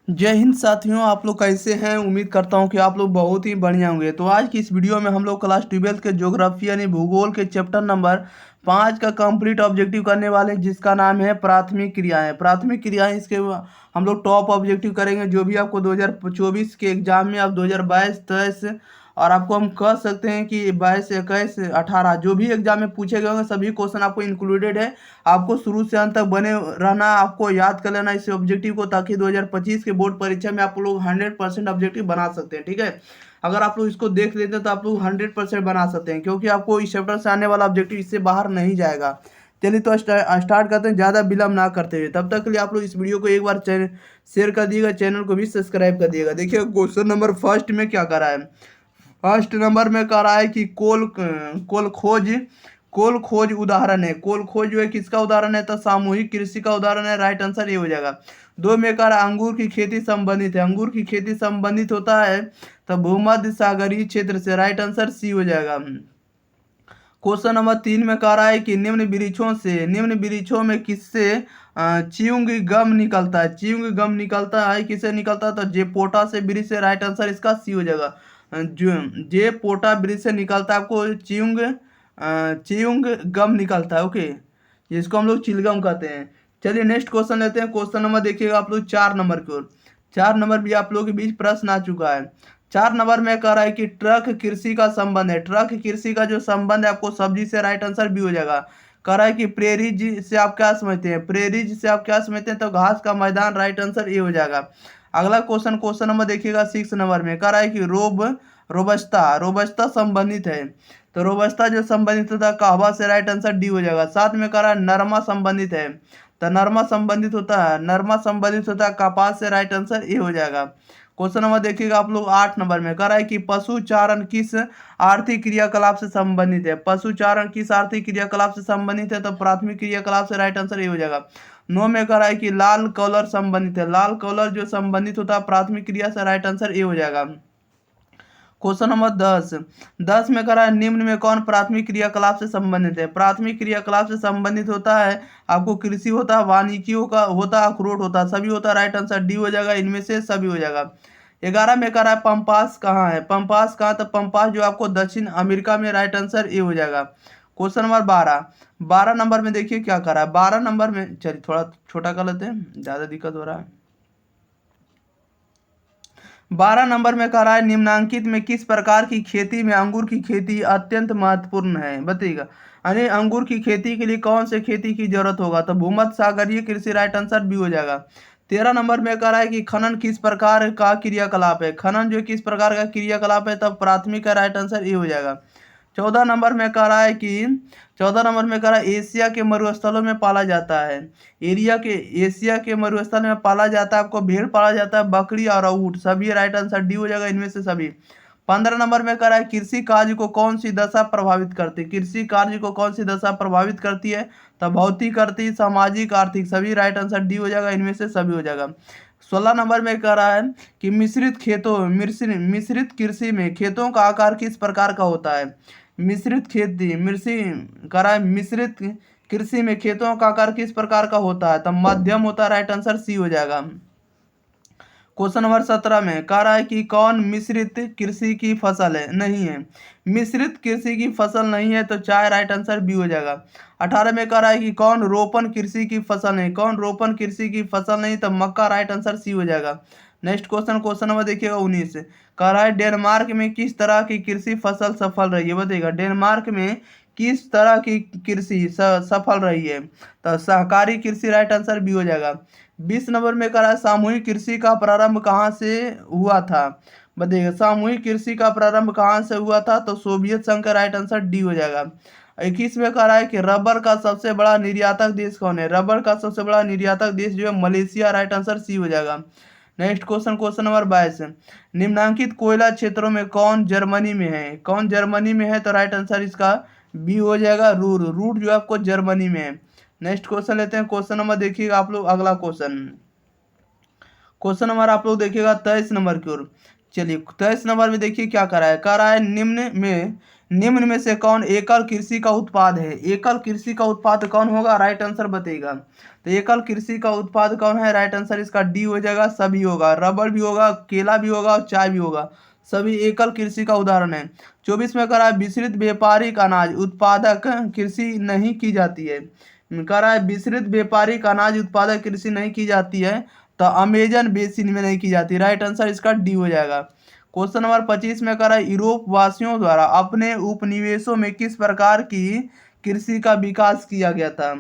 जय हिंद साथियों, आप लोग कैसे हैं। उम्मीद करता हूं कि आप लोग बहुत ही बढ़िया होंगे। तो आज की इस वीडियो में हम लोग क्लास 12 के ज्योग्राफी यानी भूगोल के चैप्टर नंबर 5 का कंप्लीट ऑब्जेक्टिव करने वाले हैं, जिसका नाम है प्राथमिक क्रियाएं। प्राथमिक क्रियाएं इसके हम लोग टॉप ऑब्जेक्टिव करेंगे, जो भी आपको 2024 के एग्जाम में आप 2022, 23 और आपको हम कह सकते हैं कि 22, 21, 18 जो भी एग्जाम में पूछे गए होंगे सभी क्वेश्चन आपको इंक्लूडेड है। आपको शुरू से अंत तक बने रहना, आपको याद कर लेना इस ऑब्जेक्टिव को, ताकि 2025 के बोर्ड परीक्षा में आप लोग 100% ऑब्जेक्टिव बना सकते हैं। ठीक है, अगर आप लोग इसको देख लेते हैं तो आप लोग 100% बना सकते हैं, क्योंकि आपको इस चैप्टर से आने वाला ऑब्जेक्टिव इससे बाहर नहीं जाएगा। चलिए तो स्टार्ट करते हैं, ज़्यादा विलम्ब ना करते हुए। तब तक के लिए आप लोग इस वीडियो को एक बार चैनल शेयर कर दिएगा, चैनल को भी सब्सक्राइब कर दिएगा। देखिए क्वेश्चन नंबर फर्स्ट में क्या करा है। फर्स्ट नंबर में कह रहा है कि कोल खोज उदाहरण है। कोल खोज जो है किसका उदाहरण है, तो सामूहिक कृषि का उदाहरण है। राइट आंसर ये हो जाएगा। दो में कह रहा है अंगूर की खेती संबंधित है। अंगूर की खेती संबंधित होता है तो भूमध्य सागरीय क्षेत्र से। राइट आंसर सी हो जाएगा। क्वेश्चन नंबर 3 में कह रहा है कि निम्न वृक्षों में किससे च्युइंग गम निकलता है। च्युइंग गम निकलता है, किससे निकलता है, तो जेपोटा से वृक्ष से। राइट आंसर इसका सी हो जाएगा। जो जेपोटा वृक्ष से निकलता है आपको च्युइंग गम निकलता है। ओके, जिसको हम लोग चिलगम कहते हैं। चलिए नेक्स्ट क्वेश्चन लेते हैं। क्वेश्चन नंबर देखिएगा आप लोग 4 नंबर की ओर। 4 नंबर भी आप लोगों के बीच प्रश्न आ चुका है। 4 नंबर में कह रहा है कि ट्रक कृषि का संबंध है। ट्रक कृषि का जो संबंध है आपको सब्जी से। राइट आंसर भी हो जाएगा। कह रहा है कि प्रेरीज से आप क्या समझते हैं। प्रेरीज से आप क्या समझते हैं, तो घास का मैदान। राइट आंसर ये हो जाएगा। अगला क्वेश्चन, क्वेश्चन नंबर देखिएगा 6 नंबर में कह रहा है कि रोबस्ता रोबस्ता संबंधित है। तो रोबस्ता जो संबंधित होता है कहवा से। राइट आंसर डी हो जाएगा। साथ में कह रहा है नरमा संबंधित है। तो नरमा संबंधित होता है कपास से। राइट आंसर ए हो जाएगा। क्वेश्चन नंबर देखिएगा आप लोग 8 नंबर में कह रहा है कि पशु चारण किस आर्थिक क्रियाकलाप से संबंधित है। पशु चारण किस आर्थिक क्रियाकलाप से संबंधित है, तो प्राथमिक क्रियाकलाप से। राइट आंसर ये हो जाएगा। 9 में कह रहा है कि लाल कॉलर संबंधित है। लाल कॉलर जो संबंधित होता है प्राथमिक क्रिया से। राइट आंसर ये हो जाएगा। क्वेश्चन नंबर 10 में करा है निम्न में कौन प्राथमिक क्रियाकलाप से संबंधित है। प्राथमिक क्रियाकलाप से संबंधित होता है आपको कृषि होता है, वानिकी का होता है, अखरोट होता है, सभी होता है। राइट आंसर डी हो जाएगा। इनमें से सभी हो जाएगा। 11 में करा है पंपास कहाँ है। पंपास कहाँ, तो पंपास जो आपको दक्षिण अमेरिका में। राइट आंसर ए हो जाएगा। क्वेश्चन नंबर 12 नंबर में देखिए क्या करा है। 12 नंबर में, चलिए थोड़ा छोटा कर लेते हैं, ज़्यादा दिक्कत हो रहा है। 12 नंबर में कह रहा है निम्नांकित में किस प्रकार की खेती में अंगूर की खेती अत्यंत महत्वपूर्ण है, बताइएगा। यानी अंगूर की खेती के लिए कौन से खेती की जरूरत होगा, तो भूमध्य सागरीय कृषि। राइट आंसर भी हो जाएगा। 13 नंबर में कह रहा है कि खनन किस प्रकार का क्रियाकलाप है। खनन जो किस प्रकार का क्रियाकलाप है, तब प्राथमिक है। राइट आंसर ये हो जाएगा। 14 नंबर में कह रहा है कि 14 नंबर में कह रहा है एशिया के मरुस्थलों में पाला जाता है। एशिया के मरुस्थल में पाला जाता है आपको भेड़ पाला जाता है, बकरी और ऊँट सभी। राइट आंसर डी हो जाएगा, इनमें से सभी। 15 नंबर में कह रहा है कृषि कार्य को कौन सी दशा प्रभावित करती है। कृषि कार्य को कौन सी दशा प्रभावित करती है, तो भौतिक, आर्थिक, सामाजिक, आर्थिक सभी। राइट आंसर डी हो जाएगा, इनमें से सभी हो जाएगा। 16 नंबर में कह रहा है कि मिश्रित कृषि में खेतों का आकार किस प्रकार का होता है। मिश्रित खेती मिश्री कह रहा है मिश्रित कृषि में खेतों का आकार किस प्रकार का होता है, तो मध्यम होता है। राइट आंसर सी हो जाएगा। क्वेश्चन नंबर 17 में कह रहा है कि कौन मिश्रित कृषि की फसल है, नहीं है। मिश्रित कृषि की फसल नहीं है, तो चाय। राइट आंसर बी हो जाएगा। 18 में कह रहा है कि कौन रोपण कृषि की फसल नहीं। कौन रोपण कृषि की फसल नहीं, तो मक्का। राइट आंसर सी हो जाएगा। नेक्स्ट क्वेश्चन, क्वेश्चन नंबर देखिएगा 19 कह रहा है डेनमार्क में किस तरह की कृषि फसल सफल रही है, बताइएगा। डेनमार्क में किस तरह की कृषि सफल रही है, तो सहकारी कृषि। राइट आंसर बी हो जाएगा। 20 नंबर में कह रहा है सामूहिक कृषि का प्रारंभ कहाँ से हुआ था, बताइएगा। सामूहिक कृषि का प्रारंभ कहाँ से हुआ था, तो सोवियत संघ का। राइट आंसर डी हो जाएगा। 21 में कह रहा है कि रबर का सबसे बड़ा निर्यातक देश कौन है। रबर का सबसे बड़ा निर्यातक देश जो है मलेशिया। राइट आंसर सी हो जाएगा। नेक्स्ट क्वेश्चन, क्वेश्चन नंबर 22 निम्नांकित कोयला क्षेत्रों में कौन जर्मनी में है। कौन जर्मनी में है, तो राइट आंसर इसका बी हो जाएगा। रूर रूट जो है आपको जर्मनी में है। नेक्स्ट क्वेश्चन लेते हैं। क्वेश्चन नंबर देखिएगा आप लोग, अगला क्वेश्चन, क्वेश्चन नंबर आप लोग देखिएगा 23 नंबर की ओर। चलिए 23 नंबर में देखिए क्या कह रहा है। कह रहा है निम्न में निम्न में से कौन एकल कृषि का उत्पाद है? एकल कृषि का उत्पाद कौन होगा? राइट आंसर बताइएगा। तो एकल कृषि का उत्पाद कौन है? राइट आंसर इसका डी हो जाएगा, सभी होगा। रबड़ भी होगा, केला भी होगा और चाय भी होगा, सभी एकल कृषि का उदाहरण है। 24 में कह रहा है विस्तृत व्यापारिक अनाज उत्पादक कृषि नहीं की जाती है। कह रहा है विस्तृत व्यापारिक अनाज उत्पादक कृषि नहीं की जाती है, तो अमेजन बेसिन में नहीं की जाती। राइट आंसर इसका डी हो जाएगा। क्वेश्चन नंबर 25 में कह रहा है यूरोप वासियों द्वारा अपने उपनिवेशों में किस प्रकार की कृषि का विकास किया गया था?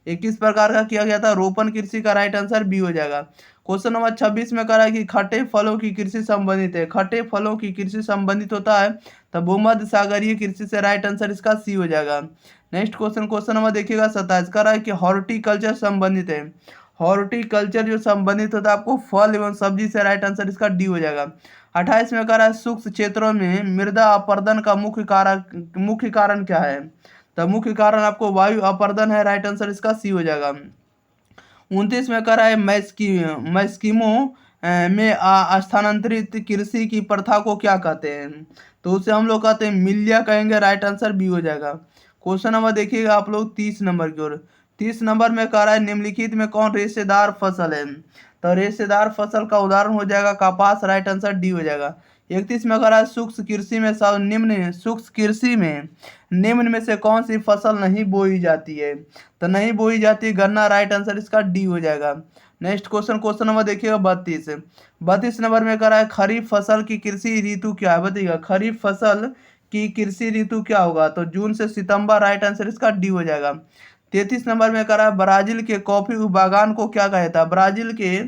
ये किस प्रकार का किया गया था? रोपण कृषि का राइट आंसर बी हो जाएगा। क्वेश्चन नंबर 26 में कह रहा है कि खट्टे फलों की कृषि संबंधित है। खट्टे फलों की कृषि संबंधित होता है तो भूमध्य सागरीय कृषि से। राइट आंसर इसका सी हो जाएगा। नेक्स्ट क्वेश्चन, क्वेश्चन नंबर देखिएगा 27, कह रहा है कि हॉर्टिकल्चर संबंधित है। हॉर्टिकल्चर जो संबंधित होता है आपको फल एवं सब्जी से। राइट आंसर इसका डी हो जाएगा। 28 में कह रहा है सूक्ष्म क्षेत्रों में मृदा अपरदन का मुख्य कारण क्या है? तो मुख्य कारण आपको वायु अपरदन है। राइट आंसर इसका सी हो जाएगा। 29 में कह रहा है मैस्किमो में स्थानांतरित कृषि की प्रथा को क्या कहते हैं? तो उसे हम लोग कहते हैं मिलिया कहेंगे। राइट आंसर बी हो जाएगा। क्वेश्चन नंबर देखिएगा आप लोग 30 नंबर की ओर। 30 नंबर में कह रहा है निम्नलिखित में कौन रेशेदार फसल है? तो रेशेदार फसल का उदाहरण हो जाएगा कपास। राइट आंसर डी हो जाएगा। 31 में कह रहा है सूक्ष्म कृषि में निम्न में से कौन सी फसल नहीं बोई जाती है? तो नहीं बोई जाती गन्ना। राइट आंसर इसका डी हो जाएगा। नेक्स्ट क्वेश्चन, क्वेश्चन नंबर देखिएगा 32 नंबर में कह रहा है खरीफ फसल की कृषि ऋतु क्या है? बताइएगा खरीफ फसल की कृषि ऋतु क्या होगा? तो जून से सितंबर। राइट आंसर इसका डी हो जाएगा। 33 नंबर में कह रहा है ब्राजील के कॉफी बागान को क्या कहा जाता है? ब्राजील के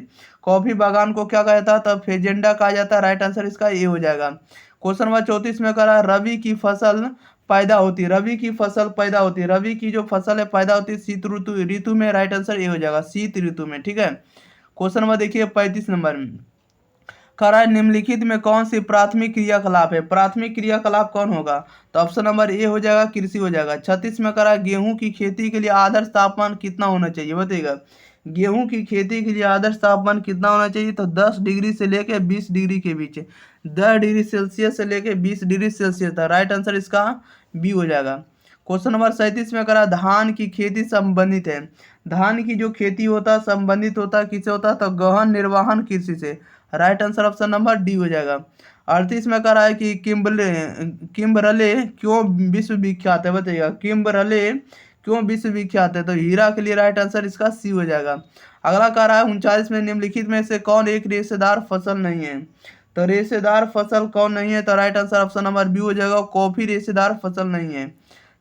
कॉफी बागान को क्या कहा जाता है? तो फेजेंडा कहा जाता है। राइट आंसर इसका ए हो जाएगा। क्वेश्चन नंबर 34 में कह रहा है रबी की फसल पैदा होती है। रबी की फसल पैदा होती है। रबी की जो फसल है पैदा होती है शीत ऋतु में। राइट आंसर ए हो जाएगा, शीत ऋतु में। ठीक है। क्वेश्चन नंबर देखिए 35 नंबर में कह रहा है निम्नलिखित में कौन सी प्राथमिक क्रियाकलाप है? प्राथमिक क्रियाकलाप कौन होगा? तो ऑप्शन नंबर ए हो जाएगा, कृषि हो जाएगा। 36 में कह रहा है गेहूं की खेती के लिए आदर्श तापमान कितना होना चाहिए? बताइएगा गेहूं की खेती के लिए आदर्श तापमान कितना होना चाहिए? तो 10 डिग्री से लेकर 20 डिग्री के बीच। 10 डिग्री सेल्सियस से लेकर 20 डिग्री सेल्सियस था। राइट आंसर इसका बी हो जाएगा। क्वेश्चन नंबर 37 में करा धान की खेती संबंधित है। धान की जो खेती होता है संबंधित होता है किससे होता है? तो गहन निर्वहन कृषि से। Right answer option number D हो जाएगा। 38 में कह रहा है कि किम्बरले क्यों विश्व विख्यात है? बताइएगा किम्बरले क्यों विश्व विख्यात है? तो हीरा के लिए। राइट आंसर इसका सी हो जाएगा। अगला कह रहा है 39 में निम्नलिखित में से कौन एक रेशेदार फसल नहीं है? तो रेशेदार फसल कौन नहीं है? तो right answer option number B हो जाएगा, कॉफी रेशेदार फसल नहीं है।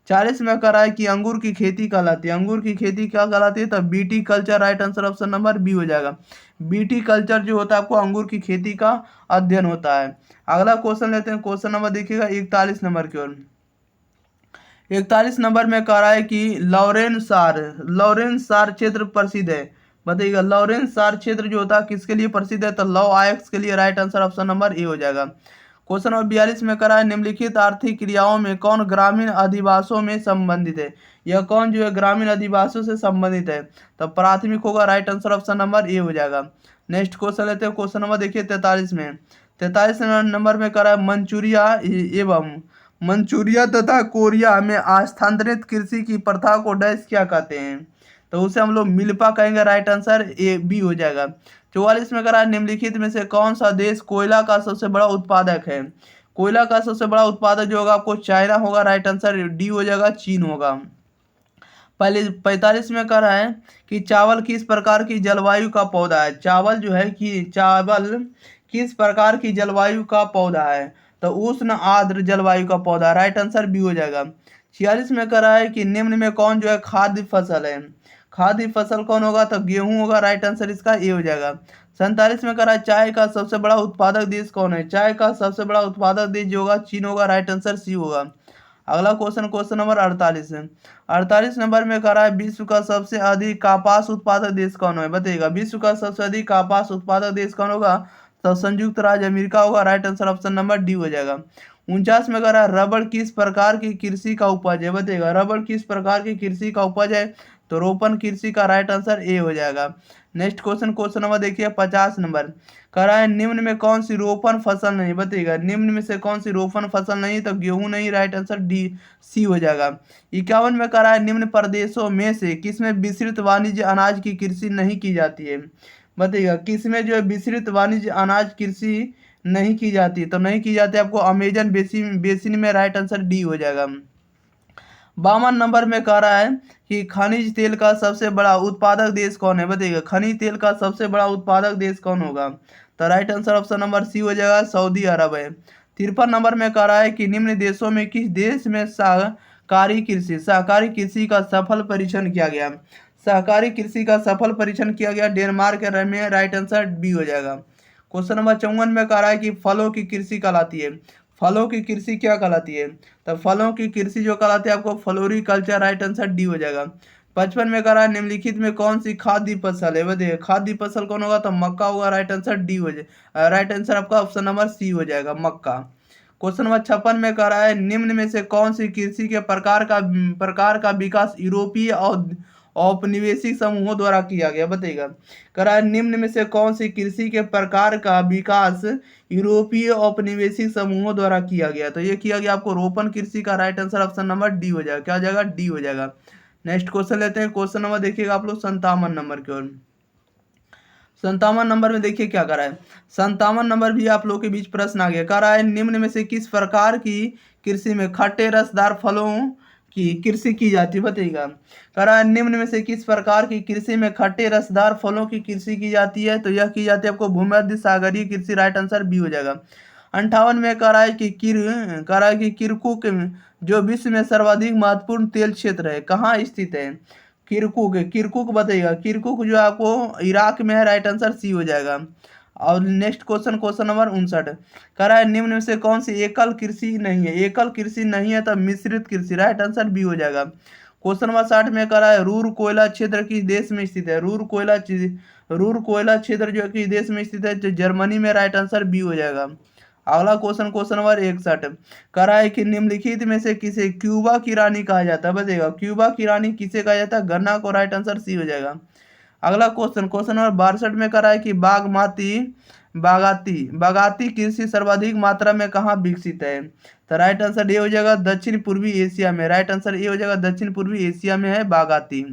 40 में कह रहा है कि अंगूर की खेती कहलाती है। अंगूर की खेती क्या कहलाती है? तो BT culture. Right answer option number B हो जाएगा। बीटी कल्चर जो होता है आपको अंगूर की खेती का अध्ययन होता है। अगला क्वेश्चन लेते हैं। क्वेश्चन नंबर देखिएगा 41 नंबर की ओर। 41 नंबर में कह रहा है कि लॉरेंस सार क्षेत्र प्रसिद्ध है। बताइएगा लॉरेंस सार क्षेत्र जो होता है किसके लिए प्रसिद्ध है? तो लौ आयक्स के लिए। Right answer option number A हो जाएगा। क्वेश्चन नंबर 42 में करा है निम्नलिखित आर्थिक क्रियाओं में कौन ग्रामीण अधिवासों में संबंधित है? यह कौन जो है ग्रामीण अधिवासों से संबंधित है? तो प्राथमिक होगा। Right answer option number A हो जाएगा। नेक्स्ट क्वेश्चन लेते हैं। क्वेश्चन नंबर देखिए 43 में। 43 नंबर में करा है मंचूरिया तथा कोरिया में स्थानांतरित कृषि की प्रथा को डैश क्या कहते हैं? तो उसे हम लोग मिल्पा कहेंगे। राइट आंसर ए बी हो जाएगा। 44 में करा निम्नलिखित में से कौन सा देश कोयला का सबसे बड़ा उत्पादक है? कोयला का सबसे बड़ा उत्पादक जो होगा आपको चाइना होगा। राइट आंसर डी हो जाएगा, चीन होगा। पहले 45 में कह रहा है कि चावल किस प्रकार की जलवायु का पौधा है? चावल किस प्रकार की जलवायु का पौधा है? तो उष्ण आर्द्र जलवायु का पौधा। राइट आंसर बी हो जाएगा। 46 में कह रहा है कि निम्न में कौन जो है खाद्य फसल है? खाद्य फसल कौन होगा? तो गेहूं होगा। राइट आंसर इसका ए हो जाएगा। 47 में कह रहा है चाय का सबसे बड़ा उत्पादक देश कौन है? चाय का सबसे बड़ा उत्पादक देश जो होगा चीन होगा। राइट आंसर सी होगा। अगला क्वेश्चन नंबर 48 है। 48 नंबर में कह रहा है विश्व का सबसे अधिक कपास उत्पादक देश कौन है? बताइएगा विश्व का सबसे अधिक कपास उत्पादक देश कौन होगा? तो संयुक्त राज्य अमेरिका होगा। Right answer option number D हो जाएगा। 49 में कह रहा है रबड़ किस प्रकार की कृषि का उपज है? बताइएगा रबड़ किस प्रकार की कृषि का उपज है? तो रोपण कृषि का राइट आंसर ए हो जाएगा। नेक्स्ट क्वेश्चन नंबर देखिए 50 नंबर, कह रहा है निम्न में कौन सी रोपण फसल नहीं, बताइएगा निम्न में से कौन सी रोपण फसल नहीं, तो गेहूं नहीं, राइट आंसर डी सी हो जाएगा। 51 में कह रहा है निम्न प्रदेशों में से किसमें विस्तृत वाणिज्य अनाज की कृषि नहीं की जाती है, बताइएगा किसमें जो है विस्तृत वाणिज्य अनाज कृषि नहीं की जाती, तो नहीं की जाती आपको अमेजन बेसिन में, राइट आंसर डी हो जाएगा। 52 नंबर में कह रहा है कि खनिज तेल का सबसे बड़ा उत्पादक देश कौन है, बताइएगा खनिज तेल का सबसे बड़ा उत्पादक देश कौन होगा, तो right answer option number C हो जाएगा, सऊदी अरब है। 53 नंबर में कह रहा है कि निम्न देशों में किस देश में सहकारी कृषि का सफल परीक्षण किया गया, सहकारी कृषि का सफल परीक्षण किया गया डेनमार्क में, राइट आंसर बी हो जाएगा। क्वेश्चन नंबर 54 में कह रहा है कि फलों की कृषि कहलाती है, फलों की कृषि क्या कहलाती है, तो फलों की कृषि जो कहलाती है आपको फ्लोरिकल्चर, राइट आंसर डी हो जाएगा। 55 में कह रहा है निम्नलिखित में कौन सी खाद्य फसल है, बताइए खाद्य फसल कौन होगा, तो मक्का होगा, राइट आंसर डी हो जाए, राइट आंसर आपका ऑप्शन नंबर सी हो जाएगा, मक्का। क्वेश्चन नंबर 56 में कह रहा है निम्न में से कौन सी कृषि के प्रकार का विकास यूरोपीय और औपनिवेशिक समूहों द्वारा किया गया, बताइएगा कह रहा है निम्न में से कौन सी कृषि के प्रकार का विकास यूरोपीय औपनिवेशिक समूहों द्वारा किया गया, तो ये किया गया आपको रोपण कृषि का, right answer option number D हो जाएगा, क्या हो जाएगा, डी हो जाएगा। नेक्स्ट क्वेश्चन लेते हैं, क्वेश्चन नंबर देखिएगा आप लोग 57 नंबर की ओर। 57 नंबर में देखिए क्या कर रहा है, 57 नंबर भी आप लोग के बीच प्रश्न आ गया, कह रहा है निम्न में से किस प्रकार की कृषि में खट्टे रसदार फलों की कृषि की जाती है, बताइएगा कह रहा है निम्न में से किस प्रकार की कृषि में खट्टे रसदार फलों की कृषि की जाती है, तो यह की जाती है आपको भूमध्य सागरीय कृषि, राइट आंसर बी हो जाएगा। 58 में कह रहा है कि किरकुक जो विश्व में सर्वाधिक महत्वपूर्ण तेल क्षेत्र है कहाँ स्थित है, किरकुक बताइएगा किरकुक जो आपको इराक में है, राइट आंसर सी हो जाएगा। और नेक्स्ट क्वेश्चन नंबर 59 कह रहा है निम्न में से कौन सी एकल कृषि नहीं है, एकल कृषि नहीं है तो मिश्रित कृषि, राइट आंसर बी हो जाएगा। क्वेश्चन नंबर 60 में कह रहा है रूर कोयला क्षेत्र किस देश में स्थित है, रूर कोयला क्षेत्र जो किस देश में स्थित है, जो जर्मनी में, राइट आंसर बी हो जाएगा। अगला क्वेश्चन नंबर 61 कह रहा है कि निम्नलिखित में से किसे क्यूबा की रानी कहा जाता है, बताइएगा क्यूबा की रानी किसे कहा जाता है, गन्ना को, राइट आंसर सी हो जाएगा। अगला क्वेश्चन नंबर 62 में कह रहा है कि बागाती कृषि सर्वाधिक मात्रा में कहाँ विकसित है, तो राइट आंसर ये हो जाएगा दक्षिण पूर्वी एशिया में, राइट आंसर ये हो जाएगा दक्षिण पूर्वी एशिया में है बागाती।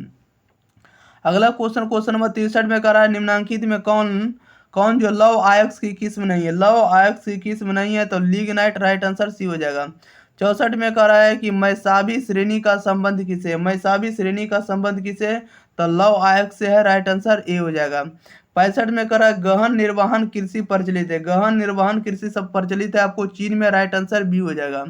अगला क्वेश्चन नंबर 63 में कह रहा है निम्नांकित में कौन कौन जो लव आयक्स की किस्म नहीं है, लव आयक्स की किस्म नहीं है, तो लिग्नाइट, राइट आंसर सी हो जाएगा। 64 में कह रहा है कि मैसाबी श्रेणी का संबंध किसे है, मैसाबी श्रेणी का संबंध किसे है, तो लव आयक्स से है, राइट आंसर ए हो जाएगा। 65 में कह रहा है गहन निर्वहन कृषि प्रचलित है, गहन निर्वहन कृषि सब प्रचलित है आपको चीन में, राइट आंसर बी हो जाएगा।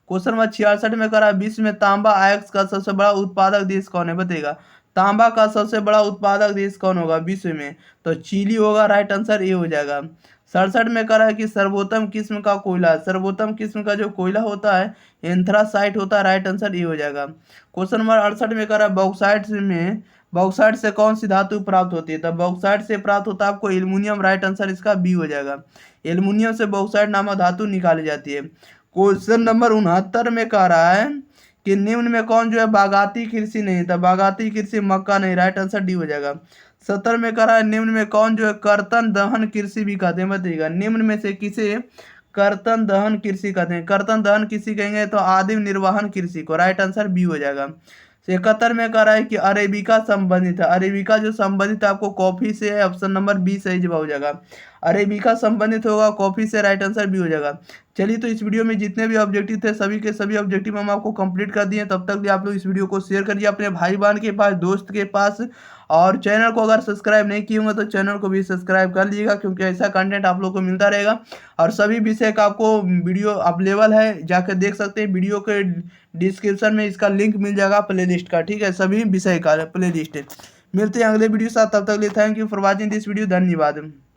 क्वेश्चन नंबर 66 में कह रहा है विश्व में तांबा आयस्क का सबसे बड़ा उत्पादक देश कौन है, बताइएगा तांबा का सबसे बड़ा उत्पादक देश कौन होगा विश्व में, तो चिली होगा, राइट आंसर ए हो जाएगा। 67 में कह रहा है कि सर्वोत्तम किस्म का कोयला, सर्वोत्तम किस्म का जो कोयला होता है एंथ्रासाइट होता है, राइट आंसर ए हो जाएगा। क्वेश्चन नंबर 68 में कह रहा है बॉक्साइट से कौन सी धातु प्राप्त होती है, तो बॉक्साइट से प्राप्त होता है आपको एल्युमिनियम, राइट आंसर इसका बी हो जाएगा। एल्युमिनियम से बॉक्साइट नामक धातु निकाली जाती है। क्वेश्चन नंबर 69 में कह रहा है कि निम्न में कौन जो है बागाती कृषि नहीं था, बागाती कृषि मक्का नहीं, राइट आंसर डी हो जाएगा। 70 में कह रहा है निम्न में कौन जो है कर्तन दहन कृषि भी कहते हैं, बताइएगा निम्न में से किसे कर्तन दहन कृषि कहते हैं, कर्तन दहन कृषि कहेंगे तो आदिम निर्वहन कृषि को, राइट आंसर बी हो जाएगा। 71 में कह रहा है कि अरेबिका संबंधित है, अरेबिका जो संबंधित है आपको कॉफी से है, ऑप्शन नंबर बी सही जवाब हो जाएगा। अरेबिका संबंधित होगा कॉफी से, राइट आंसर बी हो जाएगा। चलिए तो इस वीडियो में जितने भी ऑब्जेक्टिव थे सभी के सभी ऑब्जेक्टिव हम आपको कंप्लीट कर दिए, तब तक भी आप लोग इस वीडियो को शेयर करिए अपने भाई बहन के पास, दोस्त के पास, और चैनल को अगर सब्सक्राइब नहीं किए होंगे तो चैनल को भी सब्सक्राइब कर लीजिएगा, क्योंकि ऐसा कंटेंट आप लोग को मिलता रहेगा। और सभी विषय का आपको वीडियो अवेलेबल है, जाकर देख सकते हैं, वीडियो के डिस्क्रिप्शन में इसका लिंक मिल जाएगा प्लेलिस्ट का, ठीक है, सभी विषय का प्लेलिस्ट है। मिलते हैं अगले वीडियो साथ, तब तक के लिए thank you for watching this video, धन्यवाद।